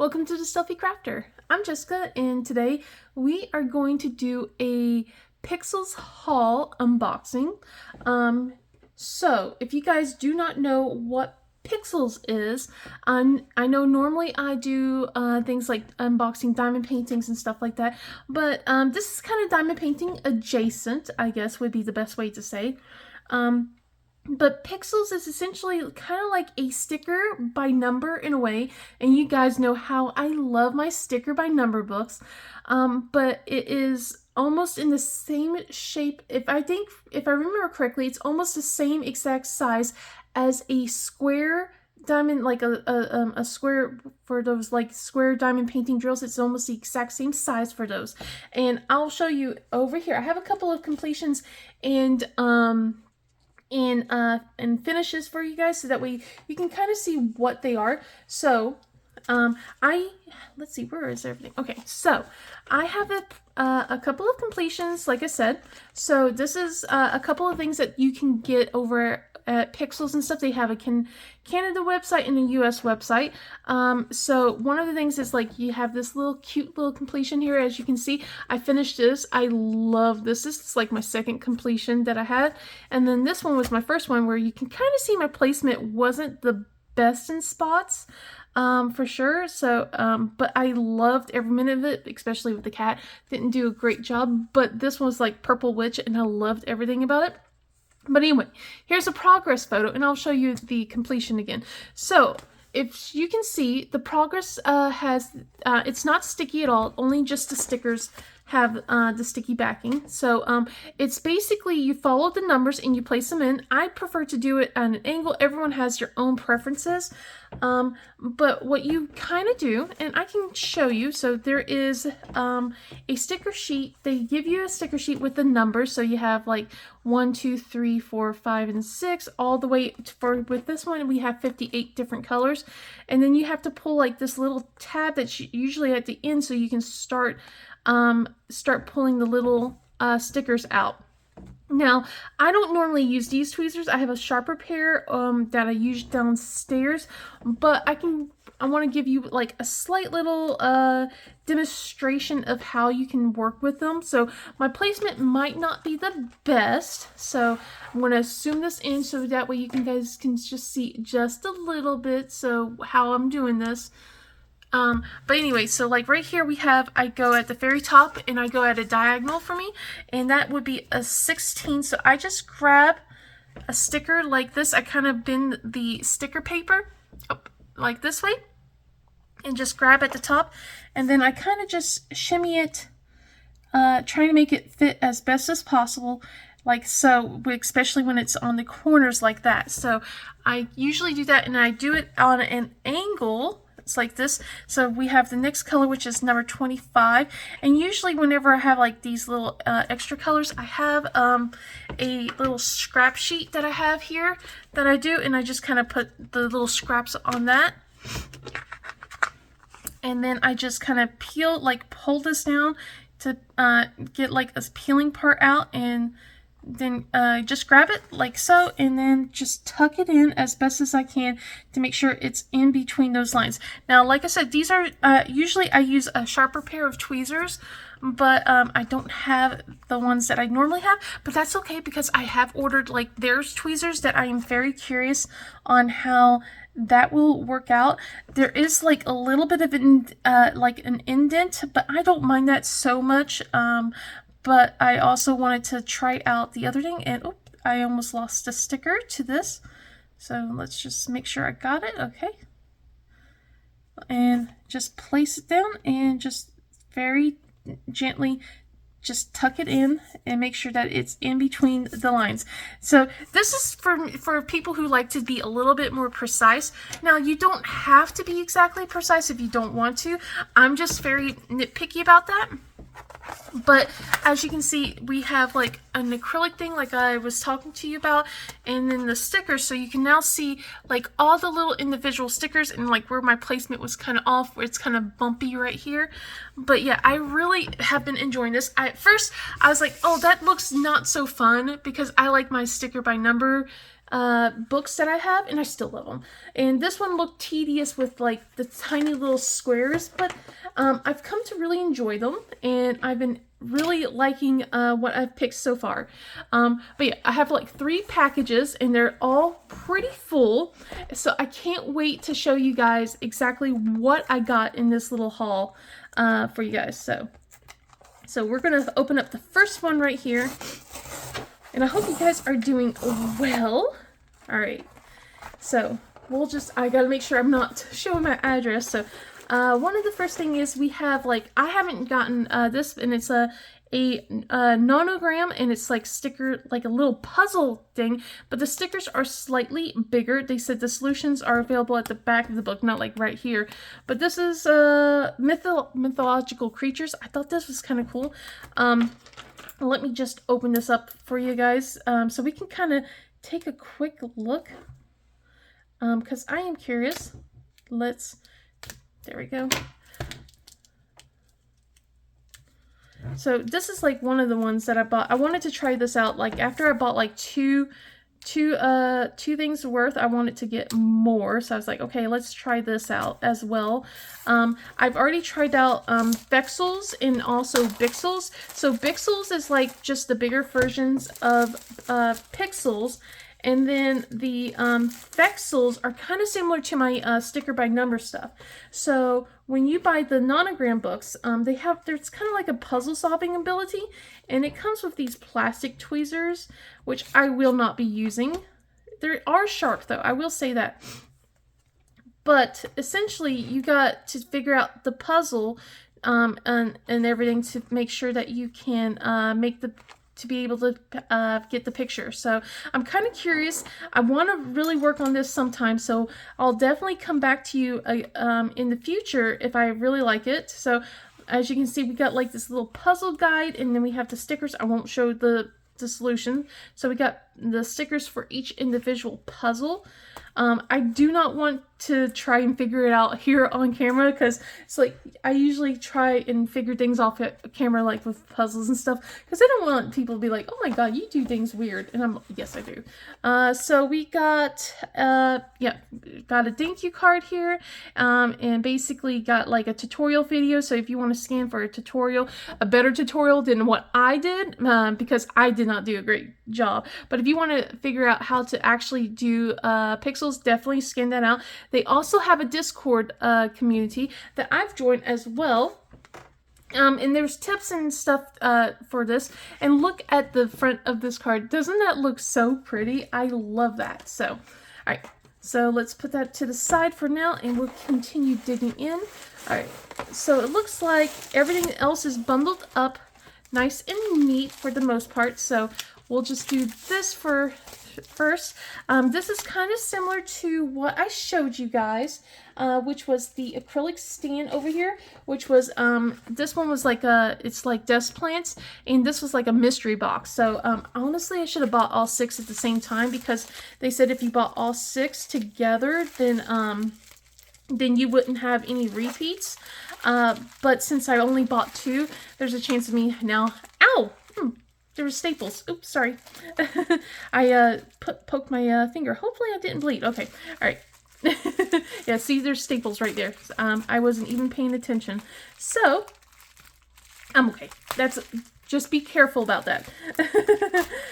Welcome to the Stealthy Crafter. I'm Jessica, and today we are going to do a Pixyls haul unboxing. So if you guys do not know what Pixyls is, I know normally I do things like unboxing diamond paintings and stuff like that, but this is kind of diamond painting adjacent, I guess would be the best way to say. But Pixyls is essentially kind of like a sticker by number in a way, and you guys know how I love my sticker by number books, but it is almost in the same shape. If I remember correctly, it's almost the same exact size as a square diamond, like a square for those like square diamond painting drills. It's almost the exact same size for those, and I'll show you over here. I have a couple of completions and finishes for you guys, so that way you can kind of see what they are. So let's see, where is everything? Okay, so I have a couple of completions, like I said. So this is a couple of things that you can get over at Pixyls and stuff. They have a Canada website and a US website. So one of the things is like you have this little cute little completion here. As you can see, I finished this. I love this. This is like my second completion that I had. And then this one was my first one, where you can kind of see my placement wasn't the best in spots, for sure. So, but I loved every minute of it, especially with the cat. Didn't do a great job, but this one was like Purple Witch, and I loved everything about it. But anyway, here's a progress photo, and I'll show you the completion again. So if you can see, the progress it's not sticky at all, only just the stickers have the sticky backing. So it's basically you follow the numbers and you place them in. I prefer to do it at an angle. Everyone has your own preferences. But what you kind of do, and I can show you, so there is a sticker sheet. They give you a sticker sheet with the numbers, so you have like 1, 2, 3, 4, 5, and 6, all the way with this one we have 58 different colors. And then you have to pull like this little tab that's usually at the end, so you can start pulling the little stickers out. Now, I don't normally use these tweezers. I have a sharper pair that I use downstairs, but I want to give you like a slight little demonstration of how you can work with them. So my placement might not be the best, so I'm going to zoom this in so that way you guys can just see just a little bit so how I'm doing this. But anyway, so like right here I go at the very top and I go at a diagonal for me, and that would be a 16. So I just grab a sticker like this. I kind of bend the sticker paper up like this way and just grab at the top, and then I kind of just shimmy it, trying to make it fit as best as possible, like so, especially when it's on the corners like that. So I usually do that, and I do it on an angle. It's like this. So we have the next color, which is number 25, and usually whenever I have like these little extra colors, I have a little scrap sheet that I have here that I do, and I just kind of put the little scraps on that, and then I just kind of pull this down to get like a peeling part out, and then just grab it like so, and then just tuck it in as best as I can to make sure it's in between those lines. Now, like I said, these are usually I use a sharper pair of tweezers, but I don't have the ones that I normally have, but that's okay because I have ordered like there's tweezers that I am very curious on how that will work out. There is like a little bit of like an indent, but I don't mind that so much. But I also wanted to try out the other thing, and I almost lost a sticker to this. So let's just make sure I got it. Okay. And just place it down and just very gently just tuck it in and make sure that it's in between the lines. So this is for people who like to be a little bit more precise. Now, you don't have to be exactly precise if you don't want to. I'm just very nitpicky about that. But as you can see, we have like an acrylic thing like I was talking to you about, and then the stickers, so you can now see like all the little individual stickers, and like where my placement was kind of off, where it's kind of bumpy right here. But yeah, I really have been enjoying this. At first I was like, oh, that looks not so fun, because I like my sticker by number books that I have, and I still love them. And this one looked tedious with like the tiny little squares, but I've come to really enjoy them, and I've been really liking what I've picked so far. But yeah, I have like 3 packages, and they're all pretty full, so I can't wait to show you guys exactly what I got in this little haul for you guys. So we're gonna open up the first one right here, and I hope you guys are doing well. All right, so I gotta make sure I'm not showing my address. So one of the first thing is we have, like, I haven't gotten this, and it's a nonogram, and it's like sticker, like a little puzzle thing, but the stickers are slightly bigger. They said the solutions are available at the back of the book, not like right here. But this is mythological creatures. I thought this was kind of cool. Let me just open this up for you guys so we can kind of take a quick look, because I am curious. There we go. So this is like one of the ones that I bought. I wanted to try this out. Like after I bought like two things worth, I wanted to get more. So I was like, okay, let's try this out as well. I've already tried out Pixyls and also Pixyls. So Pixyls is like just the bigger versions of Pixyls. And then the Pixyls are kind of similar to my sticker by number stuff. So when you buy the nonogram books, there's kind of like a puzzle solving ability, and it comes with these plastic tweezers, which I will not be using. They are sharp though, I will say that. But essentially, you got to figure out the puzzle and everything to make sure that you can to be able to get the picture. So I'm kind of curious. I want to really work on this sometime, so I'll definitely come back to you in the future if I really like it. So as you can see, we got like this little puzzle guide, and then we have the stickers. I won't show the solution. So we got the stickers for each individual puzzle. I do not want to try and figure it out here on camera, because it's like I usually try and figure things off at camera, like with puzzles and stuff, because I don't want people to be like, oh my god, you do things weird. And yes, I do. So we got got a thank you card here, and basically got like a tutorial video. So if you want to scan for a tutorial, a better tutorial than what I did, because I did not do a great job. But if you want to figure out how to actually do Pixyls, definitely scan that out. They also have a Discord community that I've joined as well. And there's tips and stuff for this. And look at the front of this card. Doesn't that look so pretty? I love that. So, all right. So let's put that to the side for now, and we'll continue digging in. All right. So it looks like everything else is bundled up nice and neat for the most part. So we'll just do this first. This is kind of similar to what I showed you guys, which was the acrylic stand over here, which was, this one was like it's like desk plants, and this was like a mystery box. So, honestly, I should have bought all 6 at the same time, because they said if you bought all 6 together, then you wouldn't have any repeats. But since I only bought 2, there's a chance of me now, ow! There were staples. Oops, sorry. I poked my finger. Hopefully I didn't bleed. Okay, all right. Yeah, see, there's staples right there. I wasn't even paying attention. So, I'm okay. Just be careful about that.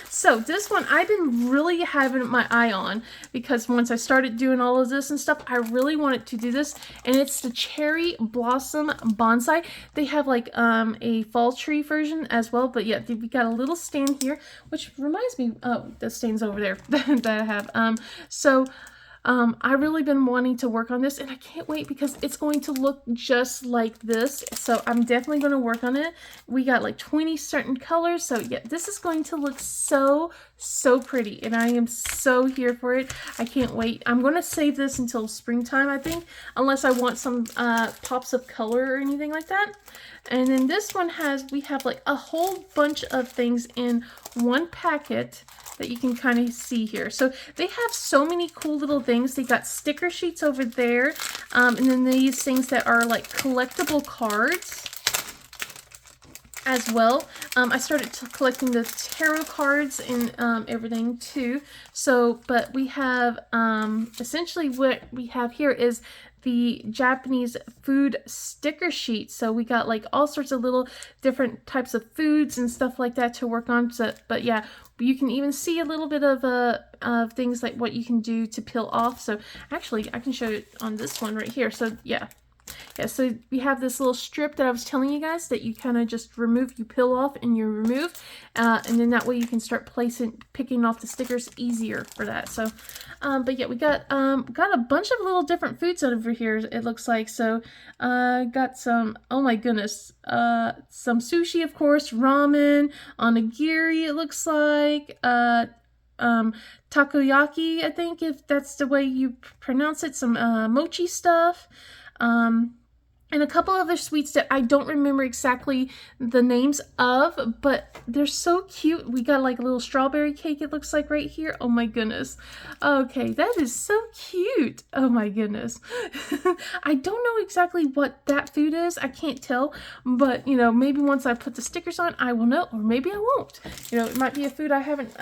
So this one I've been really having my eye on, because once I started doing all of this and stuff, I really wanted to do this, and it's the Cherry Blossom Bonsai. They have like a fall tree version as well, but yeah, we got a little stand here, which reminds me, oh, the stand's over there that I have. I've really been wanting to work on this, and I can't wait, because it's going to look just like this. So I'm definitely going to work on it. We got like 20 certain colors. So yeah, this is going to look so pretty, and I am so here for it. I can't wait. I'm going to save this until springtime, I think, unless I want some pops of color or anything like that. And then this one we have like a whole bunch of things in one packet that you can kind of see here. So they have so many cool little things. They got sticker sheets over there, and then these things that are like collectible cards. as well. I started collecting the tarot cards and everything too. So, but we have essentially what we have here is the Japanese food sticker sheet. So we got like all sorts of little different types of foods and stuff like that to work on. So, but yeah, you can even see a little bit of things like what you can do to peel off. So actually, I can show it on this one right here. So yeah. Yeah, so we have this little strip that I was telling you guys that you kind of just remove, you peel off and you remove, and then that way you can start picking off the stickers easier for that. So, but yeah, we got a bunch of little different foods over here, it looks like. So, got some, oh my goodness, some sushi, of course, ramen, onigiri, it looks like, takoyaki, I think, if that's the way you pronounce it, some mochi stuff. And a couple other sweets that I don't remember exactly the names of, but they're so cute. We got like a little strawberry cake, it looks like right here. Oh my goodness. Okay, that is so cute. Oh my goodness. I don't know exactly what that food is. I can't tell, but you know, maybe once I put the stickers on, I will know, or maybe I won't. You know, it might be a food I haven't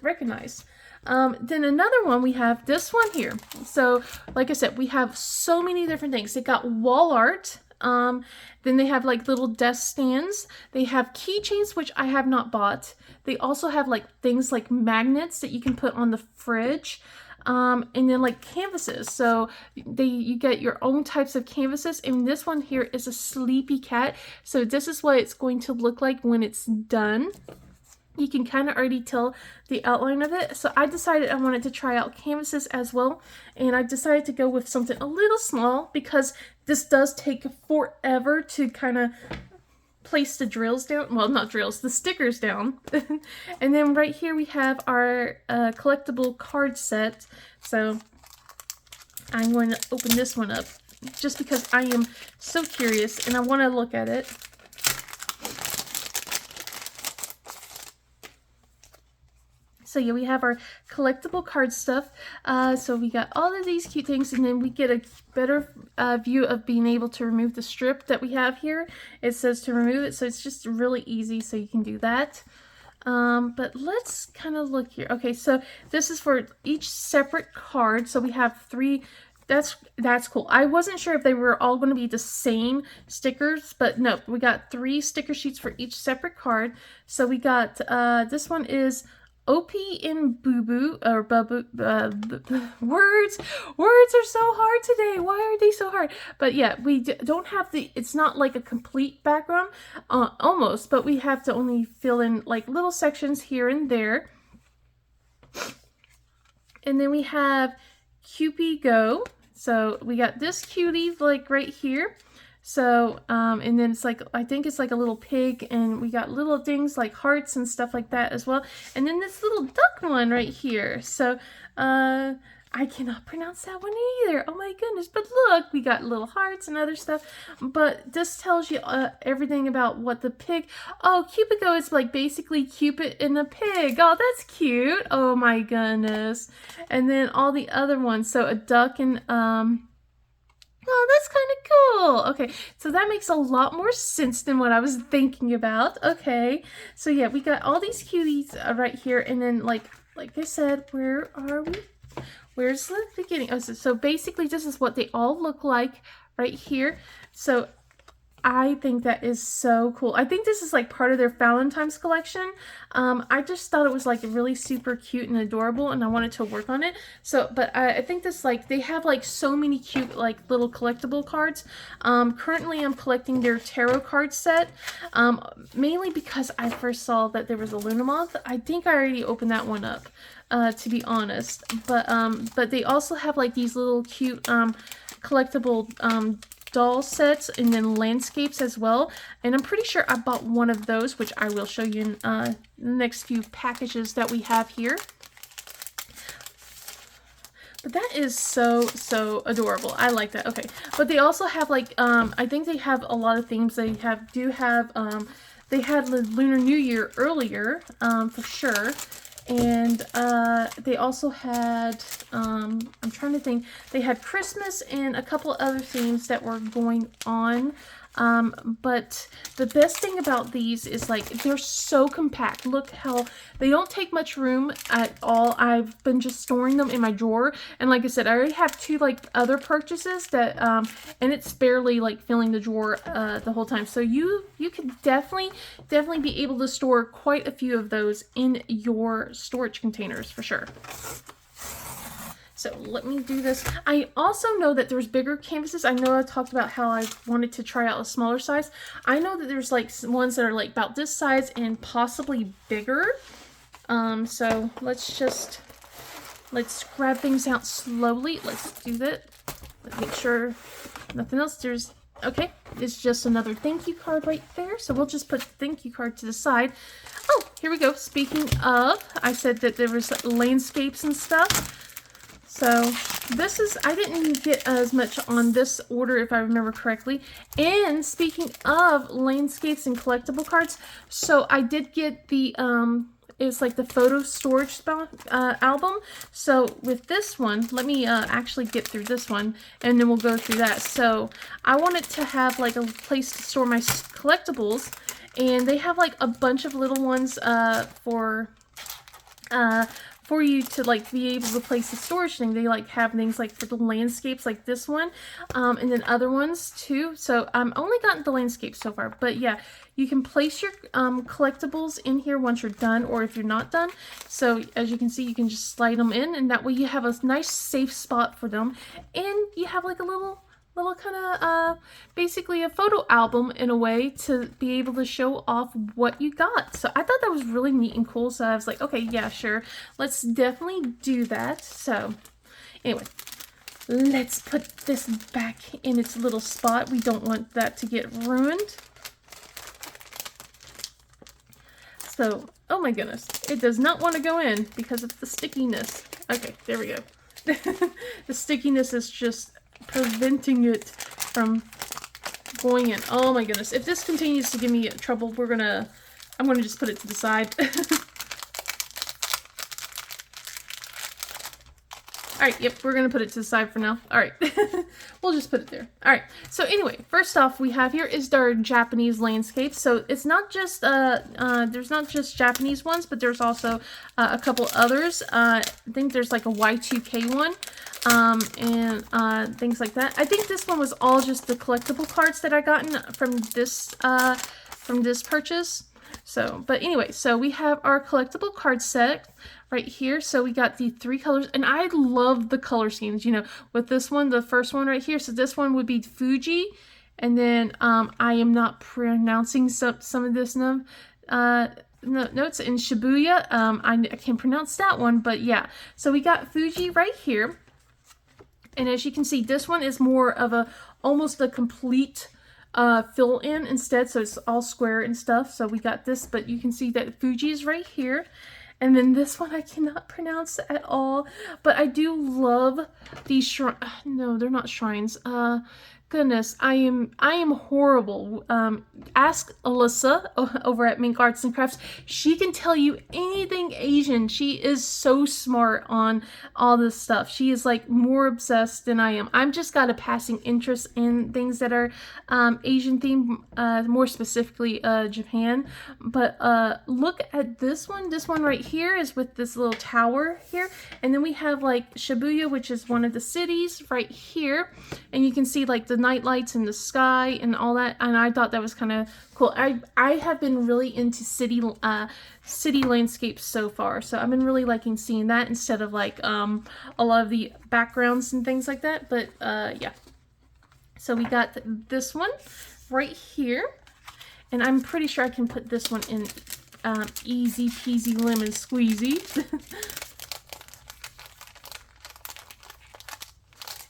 recognized. Then another one, we have this one here. So, like I said, we have so many different things. They got wall art. Then they have like little desk stands. They have keychains, which I have not bought. They also have like things like magnets that you can put on the fridge. And then like canvases. So you get your own types of canvases. And this one here is a sleepy cat. So this is what it's going to look like when it's done. You can kind of already tell the outline of it. So I decided I wanted to try out canvases as well. And I decided to go with something a little small because this does take forever to kind of place the drills down. Well, not drills, the stickers down. And then right here we have our collectible card set. So I'm going to open this one up just because I am so curious and I want to look at it. So yeah, we have our collectible card stuff. So we got all of these cute things, and then we get a better view of being able to remove the strip that we have here. It says to remove it, so it's just really easy, so you can do that. But let's kind of look here. Okay, so this is for each separate card. So we have 3. That's cool. I wasn't sure if they were all going to be the same stickers, but no, we got 3 sticker sheets for each separate card. So we got this one is OP in Boo Boo, or Babu, words are so hard today. Why are they so hard? But yeah, we don't have it's not like a complete background, almost, but we have to only fill in like little sections here and there. And then we have Cupid Go. So we got this cutie like right here. So, and then it's like, I think it's like a little pig, and we got little things like hearts and stuff like that as well. And then this little duck one right here. So, I cannot pronounce that one either. Oh my goodness. But look, we got little hearts and other stuff. But this tells you everything about what the pig. Oh, Cupid Go is like basically Cupid and a pig. Oh, that's cute. Oh my goodness. And then all the other ones. So a duck and, oh, that's kind of cool. Okay, so that makes a lot more sense than what I was thinking about. Okay, so yeah, we got all these cuties right here, and then like I said, where are we? Where's the beginning? Oh, so basically this is what they all look like right here. So I think that is so cool. I think this is like part of their Valentine's collection. I just thought it was like really super cute and adorable, and I wanted to work on it. So, but I think this, like, they have like so many cute like little collectible cards. Currently I'm collecting their tarot card set, mainly because I first saw that there was a Luna Moth. I think I already opened that one up, to be honest. But they also have like these little cute collectible doll sets, and then landscapes as well, and I'm pretty sure I bought one of those, which I will show you in the next few packages that we have here. But that is so adorable. I like that. Okay, but they also have like I think they have a lot of themes. They had the Lunar New Year earlier, for sure. And they also had, I'm trying to think, they had Christmas and a couple other themes that were going on. But the best thing about these is like they're so compact. Look how they don't take much room at all. I've been just storing them in my drawer, and like I said, I already have two like other purchases that and it's barely like filling the drawer the whole time. So you can definitely be able to store quite a few of those in your storage containers for sure. So let me do this. I also know that there's bigger canvases. I know I talked about how I wanted to try out a smaller size. I know that there's like ones that are like about this size and possibly bigger. So let's grab things out slowly. Let's do that. Let's make sure nothing else. Okay, it's just another thank you card right there. So we'll just put the thank you card to the side. Oh, here we go. Speaking of, I said that there was landscapes and stuff. So this is, I didn't get as much on this order if I remember correctly. And speaking of landscapes and collectible cards, so I did get the, it's like the photo storage album. So with this one, let me actually get through this one and then we'll go through that. So I wanted to have like a place to store my collectibles, and they have like a bunch of little ones for you to like be able to place the storage thing. They like have things like for the landscapes like this one, and then other ones too. So I'm only gotten the landscapes so far, but yeah, you can place your collectibles in here once you're done, or if you're not done. So as you can see, you can just slide them in, and that way you have a nice safe spot for them, and you have like a little kind of basically a photo album in a way to be able to show off what you got. So I thought that was really neat and cool. So I was like, okay, yeah, sure, let's definitely do that. So anyway, let's put this back in its little spot. We don't want that to get ruined. So, oh my goodness, it does not want to go in because of the stickiness. Okay, there we go. The stickiness is just preventing it from going in. Oh my goodness. If this continues to give me trouble, I'm gonna just put it to the side. Alright, yep, we're gonna put it to the side for now. Alright, we'll just put it there. Alright, so anyway, first off we have here is our Japanese landscape. So it's not just, there's not just Japanese ones, but there's also a couple others. I think there's like a Y2K one, and things like that. I think this one was all just the collectible cards that I gotten from this purchase. So, but anyway, so we have our collectible card set right here. So we got the 3 colors, and I love the color schemes, you know, with this one, the first one right here. So this one would be Fuji, and then I am not pronouncing some of this notes in Shibuya. I can pronounce that one, but yeah. So we got Fuji right here, and as you can see, this one is more of almost a complete fill in instead, so it's all square and stuff. So we got this, but you can see that Fuji is right here, and then this one I cannot pronounce at all, but I do love these no, they're not shrines. Goodness, I am horrible. Ask Alyssa over at Mink Arts and Crafts. She can tell you anything Asian. She is so smart on all this stuff. She is like more obsessed than I am. I've just got a passing interest in things that are Asian themed, more specifically Japan. But look at this one. This one right here is with this little tower here, and then we have like Shibuya, which is one of the cities right here, and you can see like the night lights in the sky and all that, and I thought that was kind of cool. I have been really into city landscapes so far, so I've been really liking seeing that instead of like a lot of the backgrounds and things like that. But yeah, so we got this one right here, and I'm pretty sure I can put this one in easy peasy lemon squeezy.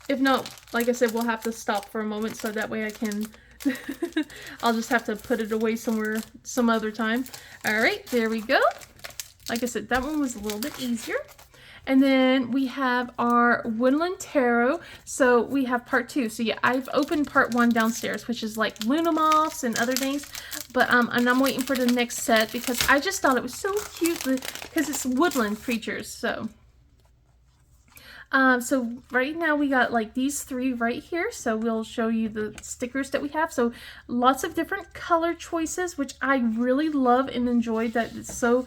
If not, like I said, we'll have to stop for a moment, so that way I can, I'll just have to put it away somewhere some other time. Alright, there we go. Like I said, that one was a little bit easier. And then we have our Woodland Tarot. So we have part 2. So yeah, I've opened part 1 downstairs, which is like Luna Moths and other things. But and I'm waiting for the next set because I just thought it was so cute because it's woodland creatures. So So right now we got like these 3 right here. So we'll show you the stickers that we have. So lots of different color choices, which I really love and enjoy that it's so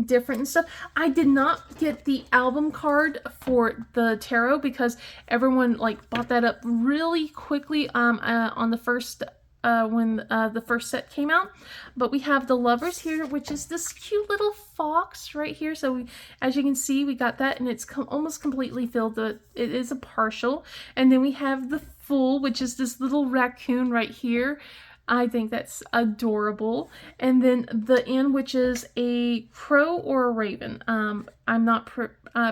different and stuff. I did not get the album card for the tarot because everyone like bought that up really quickly on the first when the first set came out. But we have the lovers here, which is this cute little fox right here. So as you can see, we got that, and it's almost completely filled. It is a partial. And then we have the fool, which is this little raccoon right here. I think that's adorable. And then the end, which is a crow or a raven. I'm not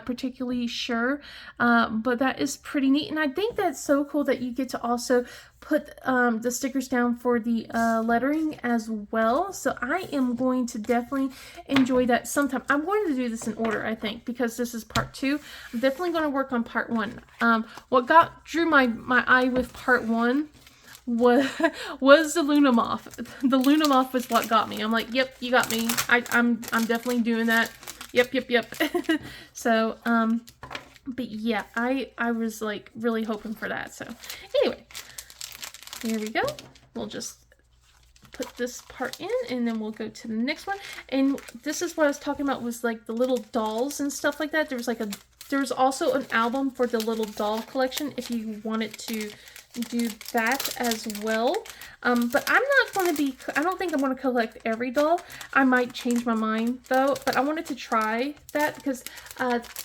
particularly sure, but that is pretty neat. And I think that's so cool that you get to also put the stickers down for the lettering as well. So I am going to definitely enjoy that sometime. I'm going to do this in order, I think, because this is part 2. I'm definitely going to work on part 1. What drew my eye with part 1 was the Luna Moth. The Luna Moth was what got me. I'm like, yep, you got me. I'm definitely doing that. Yep. So, but yeah, I was like really hoping for that. So anyway, here we go. We'll just put this part in, and then we'll go to the next one. And this is what I was talking about, was like the little dolls and stuff like that. There's also an album for the little doll collection if you wanted to do that as well. But I'm not going to be, I don't think I'm going to collect every doll. I might change my mind though, but I wanted to try that because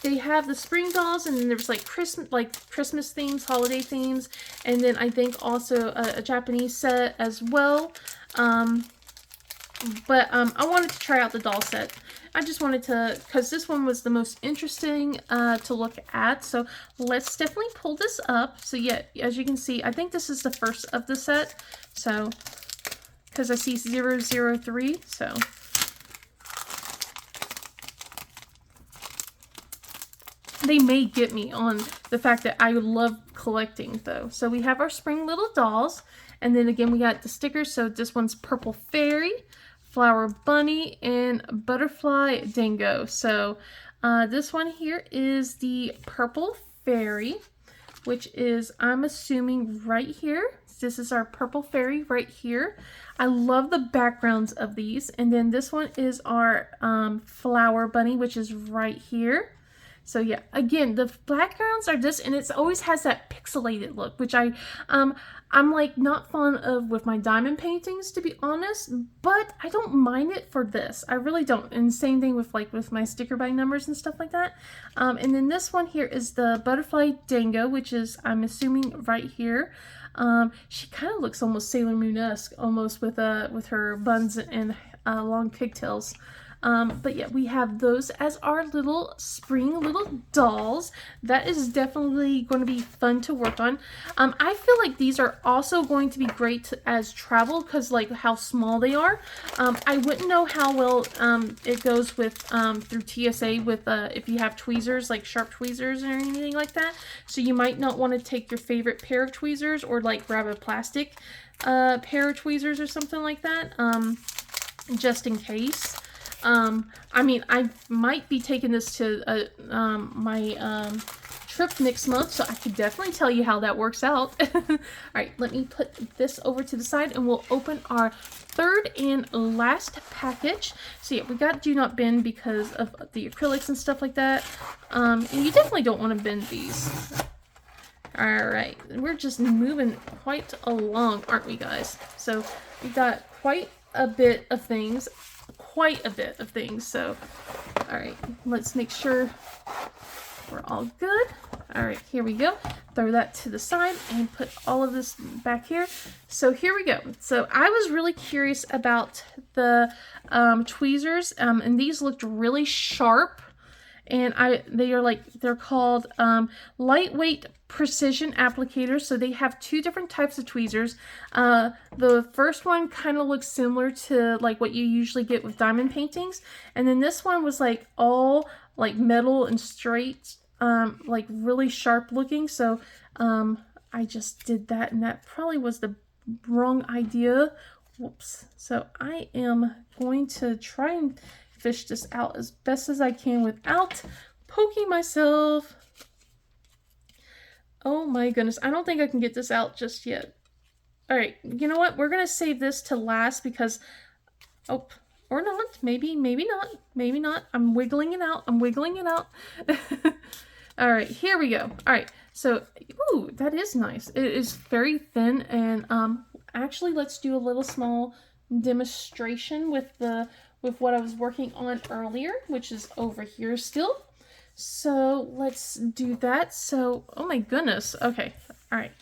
they have the spring dolls, and then there's like Christmas themes, holiday themes, and then I think also a Japanese set as well. But I wanted to try out the doll set. I just wanted to, because this one was the most interesting to look at. So let's definitely pull this up. So yeah, as you can see, I think this is the first of the set. So, because I see 003, so. They may get me on the fact that I love collecting though. So we have our spring little dolls. And then again, we got the stickers. So this one's Purple Fairy, Flower Bunny, and Butterfly Dingo. So this one here is the Purple Fairy, which is, I'm assuming, right here. This is our Purple Fairy right here. I love the backgrounds of these. And then this one is our Flower Bunny, which is right here. So yeah, again, the backgrounds are just, and it always has that pixelated look, which I'm like not fond of with my diamond paintings, to be honest, but I don't mind it for this. I really don't. And same thing with with my sticker by numbers and stuff like that. And then this one here is the Butterfly Dingo, which is, I'm assuming, right here. She kind of looks almost Sailor Moon-esque, almost with her buns and long pigtails. But yeah, we have those as our little spring little dolls. That is definitely going to be fun to work on. I feel like these are also going to be great as travel because like how small they are. I wouldn't know how well it goes with through TSA with if you have tweezers, like sharp tweezers or anything like that. So you might not want to take your favorite pair of tweezers or like grab a plastic pair of tweezers or something like that, just in case. I mean, I might be taking this to my trip next month, so I could definitely tell you how that works out. Alright, let me put this over to the side, and we'll open our third and last package. So yeah, we got Do Not Bend because of the acrylics and stuff like that. And you definitely don't want to bend these. Alright, we're just moving quite along, aren't we, guys? So we got quite a bit of things. So all right, let's make sure we're all good. All right, here we go. Throw that to the side and put all of this back here. So here we go. So I was really curious about the tweezers, and these looked really sharp. And they're called lightweight precision applicators. So they have 2 different types of tweezers. The first one kind of looks similar to like what you usually get with diamond paintings. And then this one was like all like metal and straight, like really sharp looking. So I just did that, and that probably was the wrong idea. Whoops. So I am going to try and fish this out as best as I can without poking myself. Oh my goodness. I don't think I can get this out just yet. All right, you know what? We're going to save this to last because, oh, or not. Maybe, maybe not. Maybe not. I'm wiggling it out. I'm wiggling it out. All right, here we go. All right, so, ooh, that is nice. It is very thin, and actually, let's do a little small demonstration with what I was working on earlier, which is over here still. So let's do that. So, oh my goodness. Okay, all right.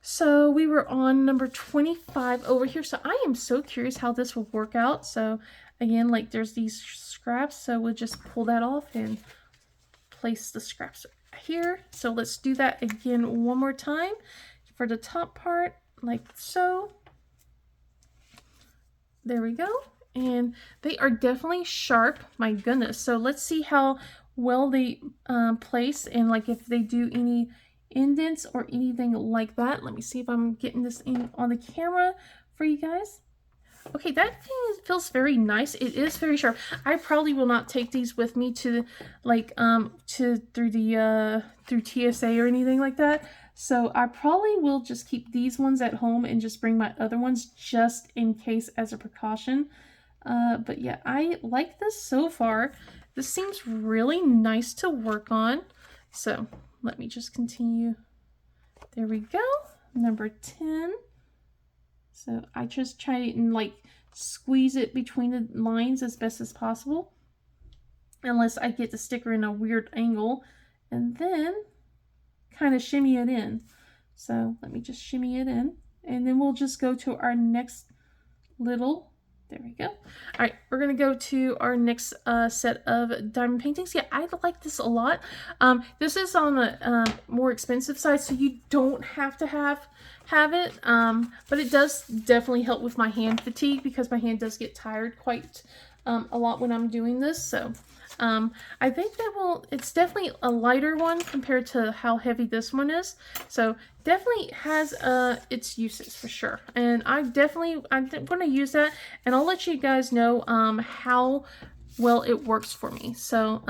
So we were on number 25 over here. So I am so curious how this will work out. So again, like there's these scraps. So we'll just pull that off and place the scraps here. So let's do that again one more time for the top part, like so. There we go. And they are definitely sharp. My goodness. So let's see how well they place and like if they do any indents or anything like that. Let me see if I'm getting this in on the camera for you guys. Okay, that feels very nice. It is very sharp. I probably will not take these with me to like through TSA or anything like that. So I probably will just keep these ones at home and just bring my other ones just in case as a precaution. But yeah, I like this so far. This seems really nice to work on. So let me just continue. There we go. Number 10. So I just try and like squeeze it between the lines as best as possible. Unless I get the sticker in a weird angle. And then kind of shimmy it in. So let me just shimmy it in. And then we'll just go to our next little... There we go. All right, we're going to go to our next set of diamond paintings. Yeah, I like this a lot. This is on the more expensive side, so you don't have to have it. But it does definitely help with my hand fatigue because my hand does get tired quite a lot when I'm doing this. So I think that it's definitely a lighter one compared to how heavy this one is. So definitely has its uses for sure. And I'm going to use that and I'll let you guys know how well it works for me. So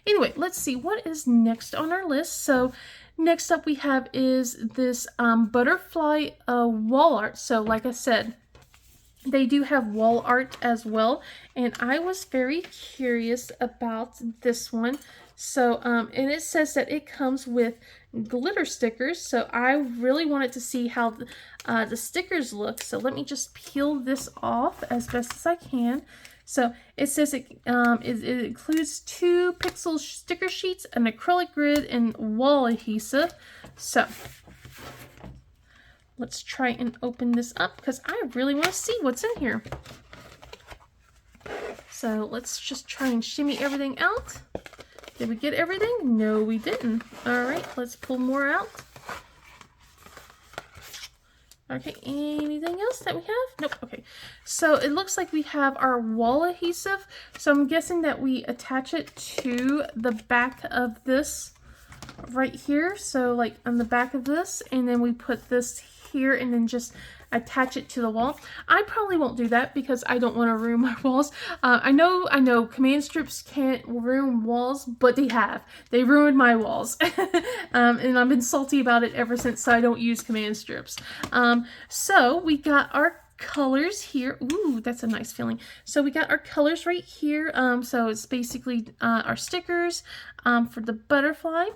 anyway, let's see what is next on our list. So next up we have is this butterfly wall art. So like I said, they do have wall art as well, and I was very curious about this one. So, and it says that it comes with glitter stickers, so I really wanted to see how the stickers look. So let me just peel this off as best as I can. So it says it includes 2 pixel sticker sheets, an acrylic grid, and wall adhesive. So let's try and open this up because I really want to see what's in here. So let's just try and shimmy everything out. Did we get everything? No, we didn't. All right, let's pull more out. Okay, anything else that we have? Nope, okay. So it looks like we have our wall adhesive. So I'm guessing that we attach it to the back of this right here. So like on the back of this, and then we put this here and then just attach it to the wall. I probably won't do that because I don't want to ruin my walls. I know command strips can't ruin walls, but they have. They ruined my walls. And I've been salty about it ever since, so I don't use command strips. So we got our colors here. Ooh, that's a nice feeling. So we got our colors right here. So it's basically our stickers for the butterfly.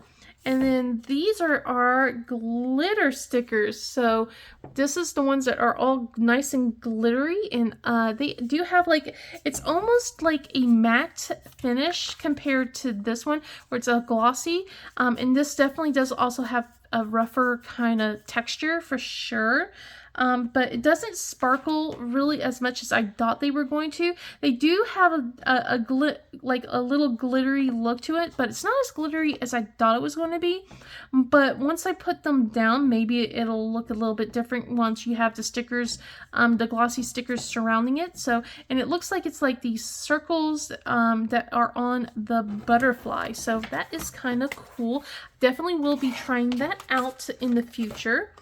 And then these are our glitter stickers. So this is the ones that are all nice and glittery, and they do have like, it's almost like a matte finish compared to this one where it's a glossy. And this definitely does also have a rougher kind of texture for sure. But it doesn't sparkle really as much as I thought they were going to. They do have a little glittery look to it, but it's not as glittery as I thought it was going to be. But once I put them down, maybe it'll look a little bit different once you have the stickers, the glossy stickers surrounding it. So, and it looks like it's like these circles that are on the butterfly. So that is kind of cool. Definitely will be trying that out in the future.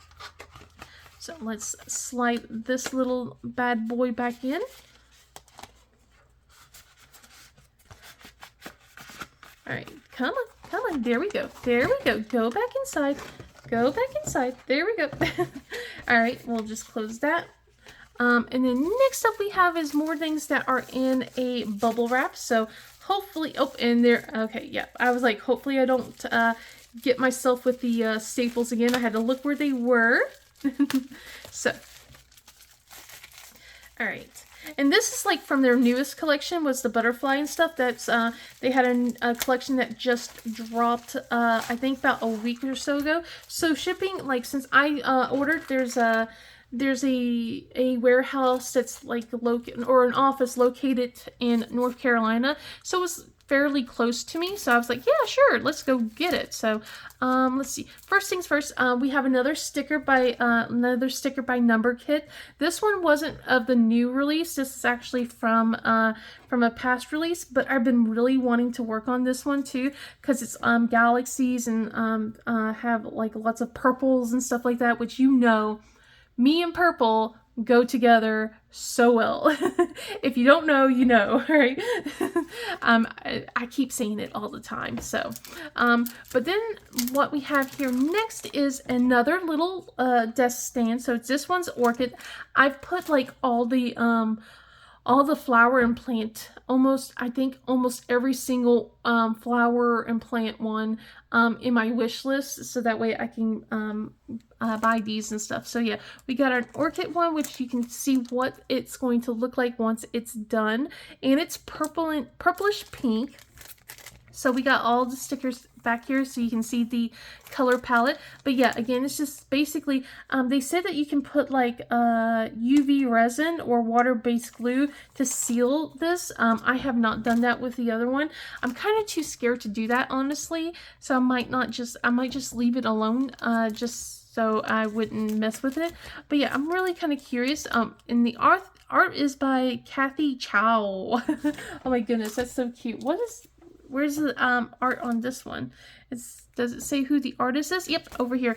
So let's slide this little bad boy back in. All right, come on, there we go. There we go. Go back inside. Go back inside. There we go. All right, we'll just close that. And then next up we have is more things that are in a bubble wrap. So hopefully, oh, and there, okay, yeah. I was like, hopefully I don't get myself with the staples again. I had to look where they were. So, all right. And this is like from their newest collection, was the butterfly and stuff. That's they had a collection that just dropped, I think about a week or so ago. So shipping, like since I ordered, there's a warehouse that's like located, or an office located in North Carolina. So it was fairly close to me. So I was like, yeah, sure, let's go get it. So let's see. First things first, we have another sticker by Number Kit. This one wasn't of the new release. This is actually from a past release, but I've been really wanting to work on this one too, because it's galaxies and have like lots of purples and stuff like that, which you know, me and purple go together so well. If you don't know, you know, right? I keep saying it all the time. So, but then what we have here next is another little desk stand. So this one's orchid. I've put like all the flower and plant, I think almost every single flower and plant one in my wish list, so that way I can buy these and stuff. So yeah, we got our orchid one, which you can see what it's going to look like once it's done, and it's purple and purplish pink. So we got all the stickers back here so you can see the color palette. But yeah, again, it's just basically, they said that you can put like UV resin or water-based glue to seal this. I have not done that with the other one. I'm kind of too scared to do that, honestly. So I might just leave it alone, just so I wouldn't mess with it. But yeah, I'm really kind of curious. And the art is by Kathy Chow. Oh my goodness, that's so cute. Where's the art on this one? Does it say who the artist is? Yep, over here.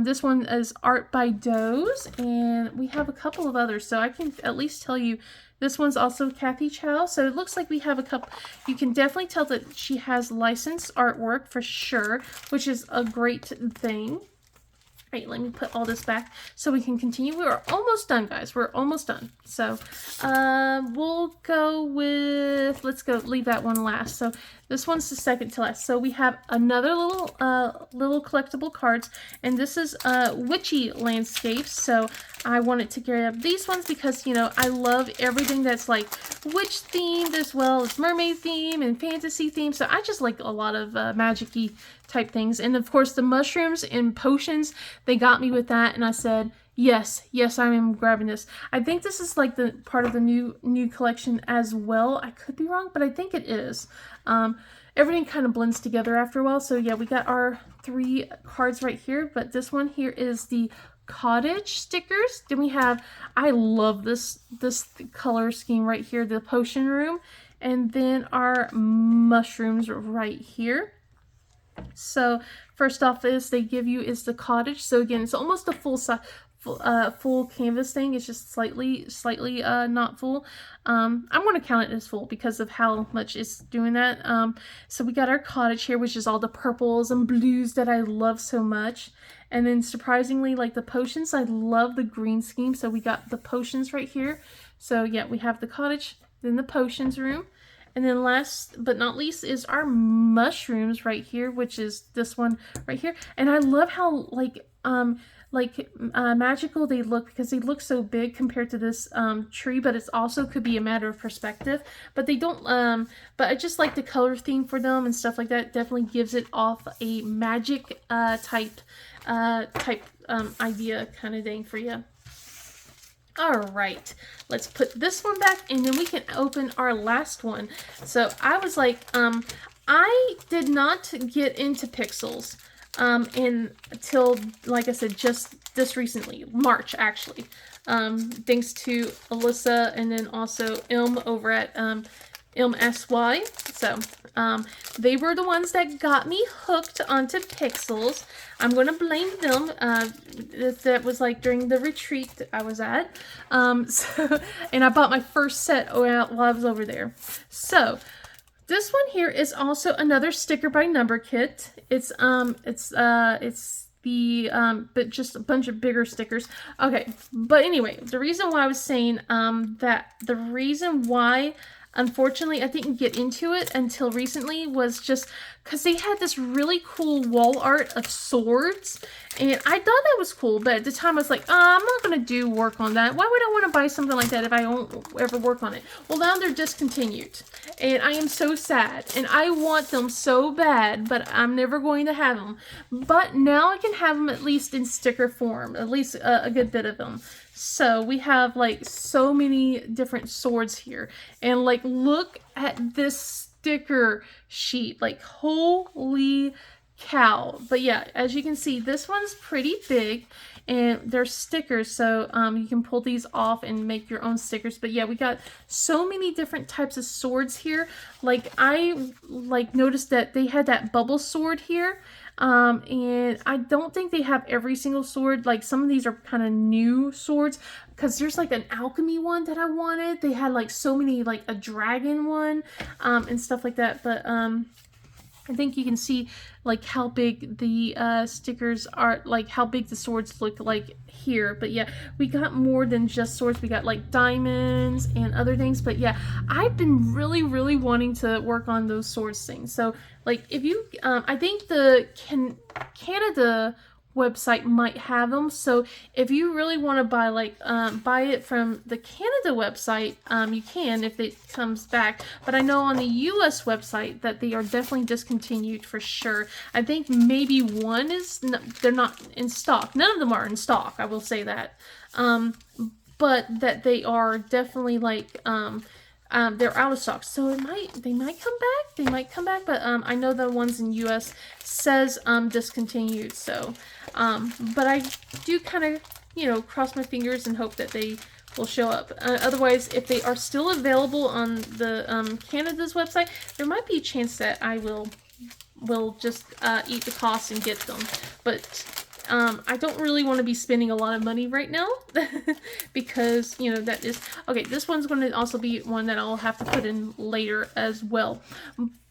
This one is art by Doze, and we have a couple of others, so I can at least tell you this one's also Kathy Chow. So it looks like we have a couple. You can definitely tell that she has licensed artwork for sure, which is a great thing. Right, let me put all this back so we can continue. We're almost done, guys. We're almost done. So we'll go with, let's go leave that one last. So this one's the second to last. So we have another little collectible cards, and this is witchy landscapes. So I wanted to grab these ones because, you know, I love everything that's like witch themed as well as mermaid theme and fantasy theme. So I just like a lot of magic-y type things. And of course the mushrooms and potions, they got me with that, and I said, yes, I am grabbing this. I think this is like the part of the new collection as well. I could be wrong, but I think it is. Everything kind of blends together after a while. So yeah, we got our 3 cards right here, but this one here is the cottage stickers. Then we have, I love this color scheme right here, the potion room, and then our mushrooms right here. So first off is they give you is the cottage. So again, it's almost a full canvas thing. It's just slightly not full. I'm going to count it as full because of how much it's doing that. So we got our cottage here, which is all the purples and blues that I love so much. And then surprisingly, like the potions, I love the green scheme. So we got the potions right here. So yeah, we have the cottage, then the potions room. And then last but not least is our mushrooms right here, which is this one right here. And I love how magical they look, because they look so big compared to this tree, but it's also could be a matter of perspective. But they don't, but I just like the color theme for them and stuff like that. Definitely gives it off a magic type idea kind of thing for you. All right, let's put this one back, and then we can open our last one. So I was like, I did not get into Pixyls until, like I said, just this recently, March actually, thanks to Alyssa and then also Ilm over at SY. So they were the ones that got me hooked onto Pixyls. I'm going to blame them. That was like during the retreat that I was at. And I bought my first set while I was over there. So this one here is also another sticker by Number Kit. It's the but just a bunch of bigger stickers. Okay, but anyway, the reason why I was saying that the reason why unfortunately I didn't get into it until recently was just because they had this really cool wall art of swords, and I thought that was cool, but at the time I was like, I'm not gonna do work on that. Why would I want to buy something like that if I won't ever work on it? Well, now they're discontinued, and I am so sad, and I want them so bad, but I'm never going to have them. But now I can have them at least in sticker form, at least a good bit of them. So we have like so many different swords here, and like look at this sticker sheet, like holy cow. But yeah, as you can see, this one's pretty big, and they're stickers, so you can pull these off and make your own stickers. But yeah, we got so many different types of swords here. Like I noticed that they had that bubble sword here. And I don't think they have every single sword. Like some of these are kind of new swords, because there's like an alchemy one that I wanted. They had like so many, like a dragon one, and stuff like that. But I think you can see like how big the stickers are, like how big the swords look like here. But yeah, we got more than just swords. We got like diamonds and other things. But yeah, I've been really wanting to work on those swords things. So like if you, I think the Canada website might have them, so if you really want to buy like buy it from the Canada website, you can if it comes back. But I know on the US website that they are definitely discontinued for sure. I think maybe one is they're not in stock. None of them are in stock, I will say that, but that they are definitely like they're out of stock, so they might come back. They might come back, but I know the ones in US says discontinued. So, but I do kind of, you know, cross my fingers and hope that they will show up. Otherwise, if they are still available on the Canada's website, there might be a chance that I will just eat the cost and get them. But I don't really want to be spending a lot of money right now because, you know, that is... Okay, this one's going to also be one that I'll have to put in later as well.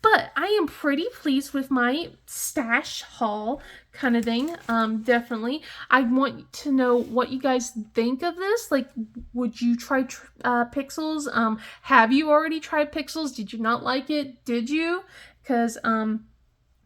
But I am pretty pleased with my stash haul kind of thing. Definitely. I want to know what you guys think of this. Like, would you try Pixyls? Have you already tried Pixyls? Did you not like it? Did you? Because,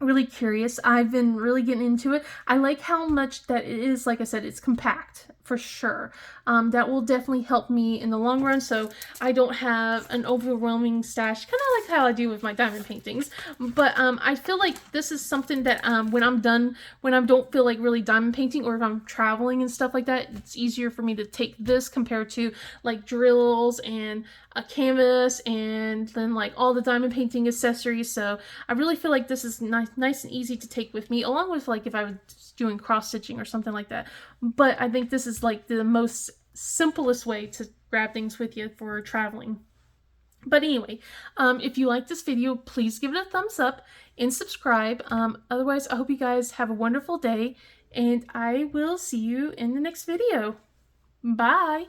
really curious. I've been really getting into it. I like how much that it is, like I said, it's compact for sure. That will definitely help me in the long run, so I don't have an overwhelming stash, kind of like how I do with my diamond paintings. But I feel like this is something that when I'm done, when I don't feel like really diamond painting, or if I'm traveling and stuff like that, it's easier for me to take this compared to like drills and a canvas and then like all the diamond painting accessories. So I really feel like this is nice and easy to take with me, along with like if I was doing cross stitching or something like that. But I think this is like the most simplest way to grab things with you for traveling. But anyway, if you like this video, please give it a thumbs up and subscribe. Otherwise, I hope you guys have a wonderful day, and I will see you in the next video. Bye!